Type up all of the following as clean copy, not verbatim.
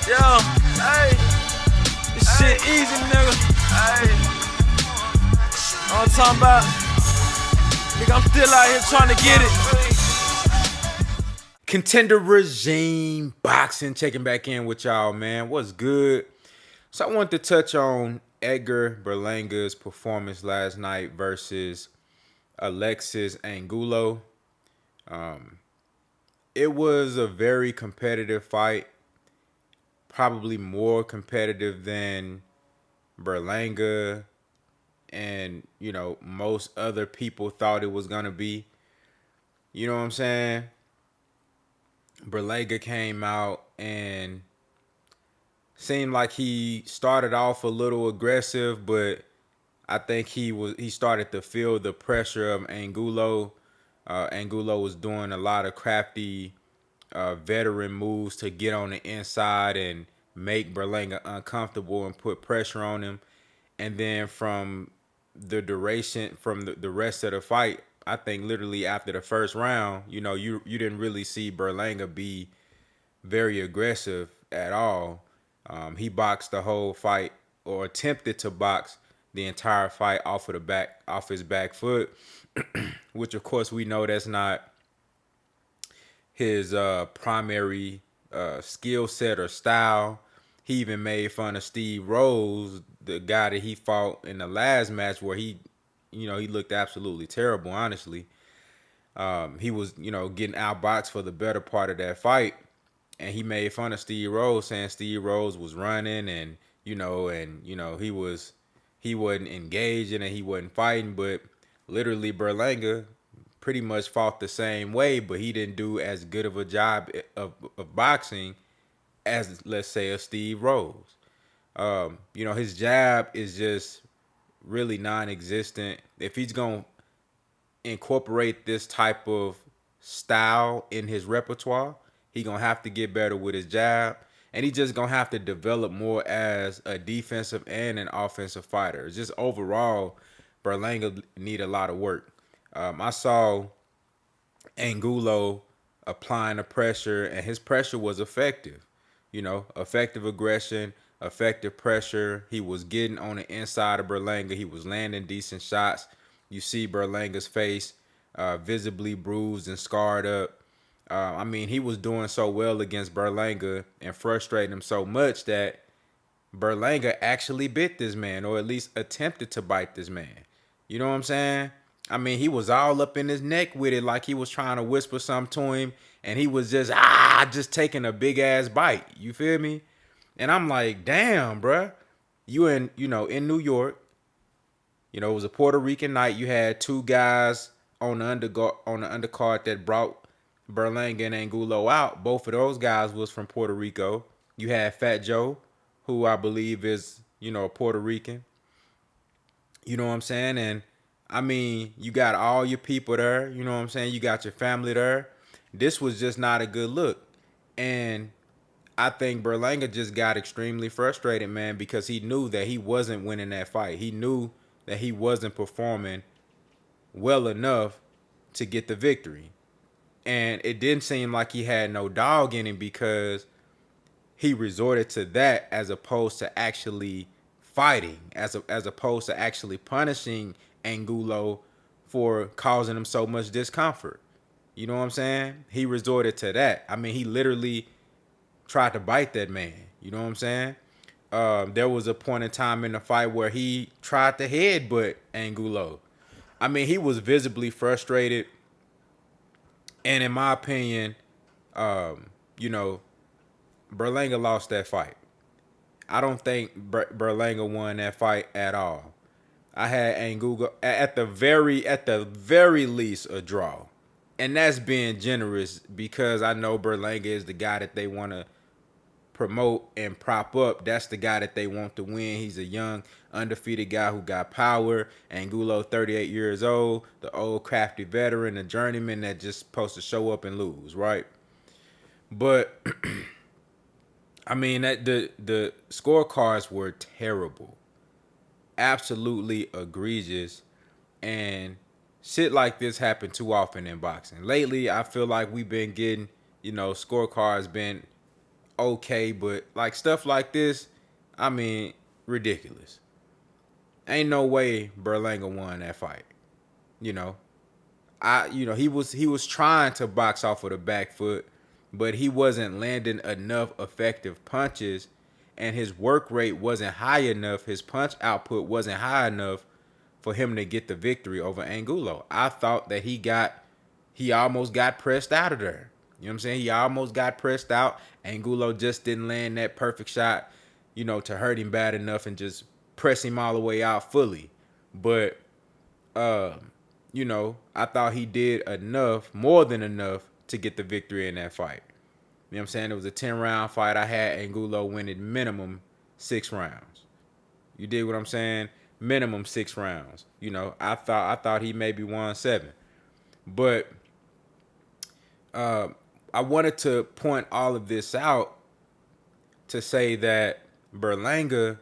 Yo, hey, this shit easy, nigga. Hey, all I'm talking about, nigga, I'm still out here trying to get it. Contender Regime Boxing checking back in with y'all, man. What's good? So I wanted to touch on Edgar Berlanga's performance last night versus Alexis Angulo. It was a very competitive fight, probably more competitive than Berlanga and most other people thought it was gonna be. You know what I'm saying? Berlanga came out and seemed like he started off a little aggressive, but I think he started to feel the pressure of Angulo. Angulo was doing a lot of crafty veteran moves to get on the inside and make Berlanga uncomfortable and put pressure on him. And then from the duration, from the rest of the fight, I think literally after the first round, you didn't really see Berlanga be very aggressive at all. He boxed the whole fight or attempted to box the entire fight off his back foot, which of course we know that's not his primary skill set or style. He even made fun of Steve Rose, the guy that he fought in the last match, where he looked absolutely terrible. Honestly, he was getting outboxed for the better part of that fight, and he made fun of Steve Rose, saying Steve Rose was running and he wasn't engaging and he wasn't fighting, but literally Berlanga pretty much fought the same way, but he didn't do as good of a job of boxing as, let's say, a Steve Rose. His jab is just really non-existent. If he's gonna incorporate this type of style in his repertoire, he gonna have to get better with his jab, and he just gonna have to develop more as a defensive and an offensive fighter. Just overall, Berlanga need a lot of work. I saw Angulo applying the pressure, and his pressure was effective. Effective aggression, effective pressure. He was getting on the inside of Berlanga. He was landing decent shots. You see Berlanga's face visibly bruised and scarred up. He was doing so well against Berlanga and frustrating him so much that Berlanga actually bit this man, or at least attempted to bite this man. You know what I'm saying? He was all up in his neck with it, like he was trying to whisper something to him, and he was just taking a big ass bite. You feel me? And I'm like, damn, bruh. You in New York. It was a Puerto Rican night. You had two guys on the undercard that brought Berlanga and Angulo out. Both of those guys was from Puerto Rico. You had Fat Joe, who I believe is, a Puerto Rican. You know what I'm saying? And you got all your people there. You know what I'm saying? You got your family there. This was just not a good look. And I think Berlanga just got extremely frustrated, man, because he knew that he wasn't winning that fight. He knew that he wasn't performing well enough to get the victory. And it didn't seem like he had no dog in him, because he resorted to that as opposed to actually fighting, as opposed to actually punishing Angulo for causing him so much discomfort. You know what I'm saying? He resorted to that. He literally tried to bite that man. You know what I'm saying? There was a point in time in the fight where he tried to headbutt Angulo. He was visibly frustrated. And in my opinion, Berlanga lost that fight. I don't think Berlanga won that fight at all. I had Angulo at the very least a draw. And that's being generous, because I know Berlanga is the guy that they want to promote and prop up. That's the guy that they want to win. He's a young, undefeated guy who got power. Angulo, 38 years old, the old crafty veteran, the journeyman that just supposed to show up and lose, right? But that the scorecards were terrible, absolutely egregious, and shit like this happen too often in boxing. Lately, I feel like we've been getting, scorecards been okay, but like stuff like this, I mean, ridiculous. Ain't no way Berlanga won that fight. You know, he was trying to box off with a back foot, but he wasn't landing enough effective punches, and his work rate wasn't high enough. His punch output wasn't high enough for him to get the victory over Angulo. I thought that he almost got pressed out of there. You know what I'm saying? He almost got pressed out. Angulo just didn't land that perfect shot, to hurt him bad enough and just press him all the way out fully. But I thought he did enough, more than enough, to get the victory in that fight. You know what I'm saying? It was a 10-round fight. I had Angulo winning minimum 6 rounds. You did what I'm saying? Minimum 6 rounds. I thought he maybe won 7. But I wanted to point all of this out to say that Berlanga,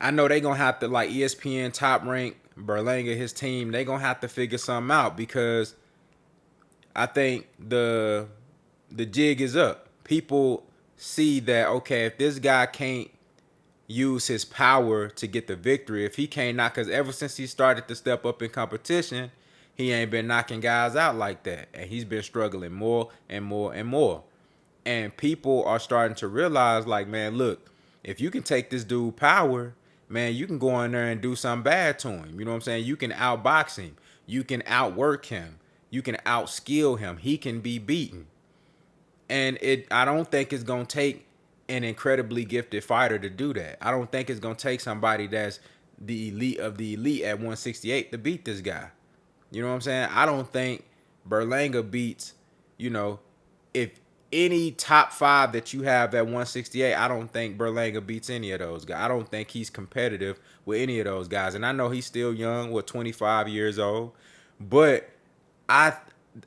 I know they gonna have to, like, ESPN Top Rank, Berlanga, his team, they gonna have to figure something out, because I think the jig is up. People see that, okay, if this guy can't use his power to get the victory, if he can't knock, because ever since he started to step up in competition, he ain't been knocking guys out like that, and he's been struggling more and more and more. And people are starting to realize, like, man, look, if you can take this dude power, man, you can go in there and do something bad to him. You know what I'm saying? You can outbox him. You can outwork him. You can outskill him. He can be beaten. And I don't think it's going to take an incredibly gifted fighter to do that. I don't think it's going to take somebody that's the elite of the elite at 168 to beat this guy. You know what I'm saying? I don't think Berlanga beats, if any top 5 that you have at 168, I don't think Berlanga beats any of those guys. I don't think he's competitive with any of those guys. And I know he's still young, 25 years old. But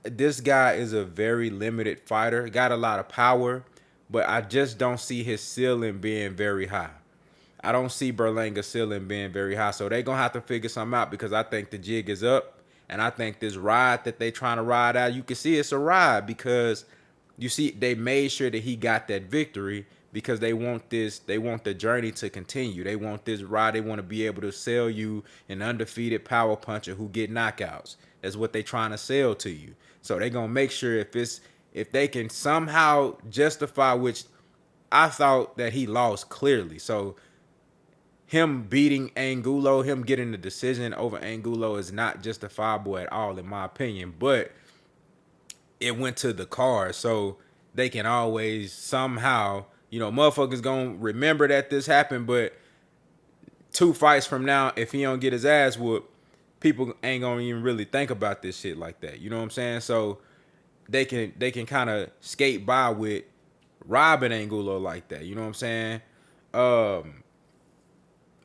this guy is a very limited fighter. Got a lot of power, but I just don't see his ceiling being very high. I don't see Berlanga's ceiling being very high. So they're going to have to figure something out, because I think the jig is up. And I think this ride that they trying to ride out, you can see it's a ride, because you see they made sure that he got that victory, because they want the journey to continue. They want this ride. They want to be able to sell you an undefeated power puncher who get knockouts. That's what they trying to sell to you. So they're going to make sure if they can somehow justify, which I thought that he lost clearly. So him beating Angulo, him getting the decision over Angulo is not justifiable at all, in my opinion. But it went to the card, so they can always somehow, motherfuckers gonna remember that this happened. But 2 fights from now, if he don't get his ass whooped, people ain't gonna even really think about this shit like that. You know what I'm saying? So they can kind of skate by with robbing Angulo like that. You know what I'm saying?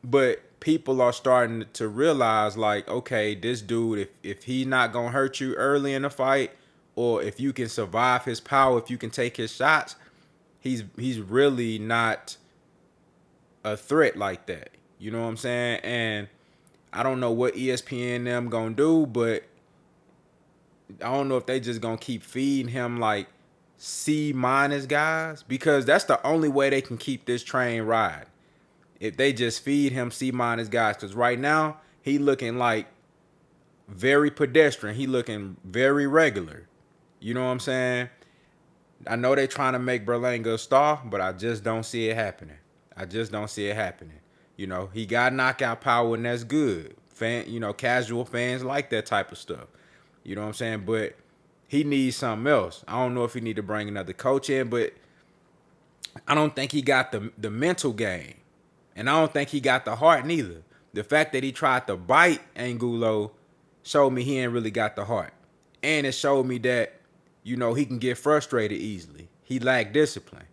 But people are starting to realize, like, okay, this dude, if he not gonna hurt you early in the fight, or if you can survive his power, if you can take his shots, he's really not a threat like that. You know what I'm saying? And I don't know what ESPN them gonna do, but I don't know if they just gonna keep feeding him like C- guys, because that's the only way they can keep this train riding. If they just feed him C- guys, because right now he looking like very pedestrian. He looking very regular. You know what I'm saying? I know they trying to make Berlanga a star, but I just don't see it happening. I just don't see it happening. He got knockout power, and that's good. Casual fans like that type of stuff. You know what I'm saying? But he needs something else. I don't know if he need to bring another coach in, but I don't think he got the mental game. And I don't think he got the heart neither. The fact that he tried to bite Angulo showed me he ain't really got the heart. And it showed me that, he can get frustrated easily. He lacked discipline.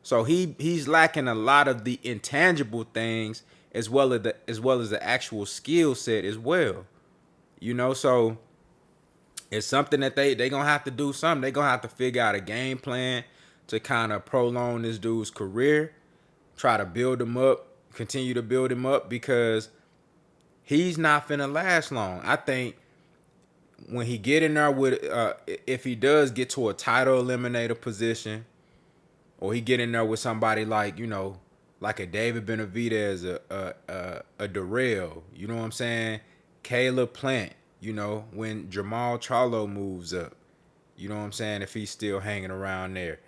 So he's lacking a lot of the intangible things, as well as the actual skill set as well. So it's something that they gonna have to do something. They gonna have to figure out a game plan to kind of prolong this dude's career. Try to build him up, continue to build him up, because he's not finna last long. I think when he get in there with, if he does get to a title eliminator position, or he get in there with somebody like, like a David Benavidez, a Darrell, you know what I'm saying? Caleb Plant, when Jamal Charlo moves up, you know what I'm saying? If he's still hanging around there,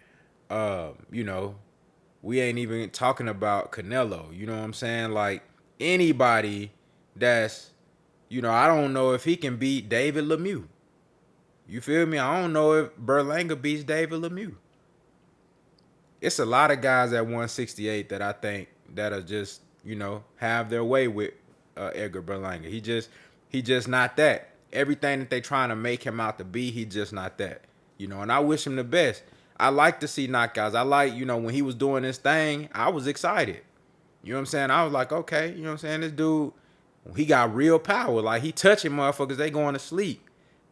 we ain't even talking about Canelo, you know what I'm saying? Like anybody that's, I don't know if he can beat David Lemieux. You feel me? I don't know if Berlanga beats David Lemieux. It's a lot of guys at 168 that I think that are just, have their way with Edgar Berlanga. He just not that. Everything that they trying to make him out to be, he just not that. And I wish him the best. I like to see knockouts. I like, when he was doing this thing, I was excited. You know what I'm saying? I was like, okay, you know what I'm saying? This dude, he got real power. Like, he touching motherfuckers, they going to sleep.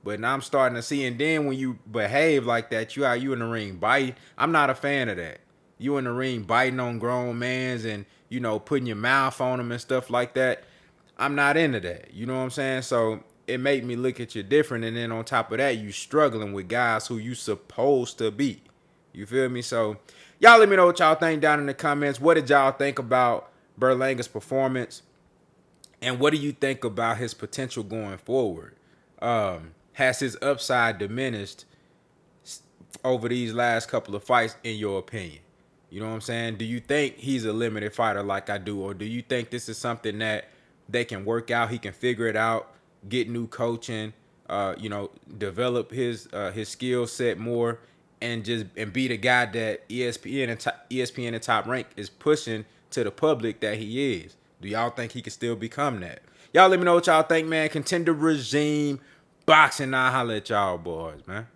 But now I'm starting to see, and then when you behave like that, you in the ring biting. I'm not a fan of that. You in the ring biting on grown mans and, putting your mouth on them and stuff like that. I'm not into that. You know what I'm saying? So it made me look at you different. And then on top of that, you struggling with guys who you supposed to beat. You feel me? So y'all let me know what y'all think down in the comments. What did y'all think about Berlanga's performance? And what do you think about his potential going forward? Has his upside diminished over these last couple of fights, in your opinion? You know what I'm saying? Do you think he's a limited fighter like I do? Or do you think this is something that they can work out? He can figure it out, get new coaching, develop his skill set more, and be the guy that ESPN and Top Rank is pushing to the public that he is. Do y'all think he can still become that? Y'all let me know what y'all think, man. Contender regime boxing. I'll holler at y'all boys, man.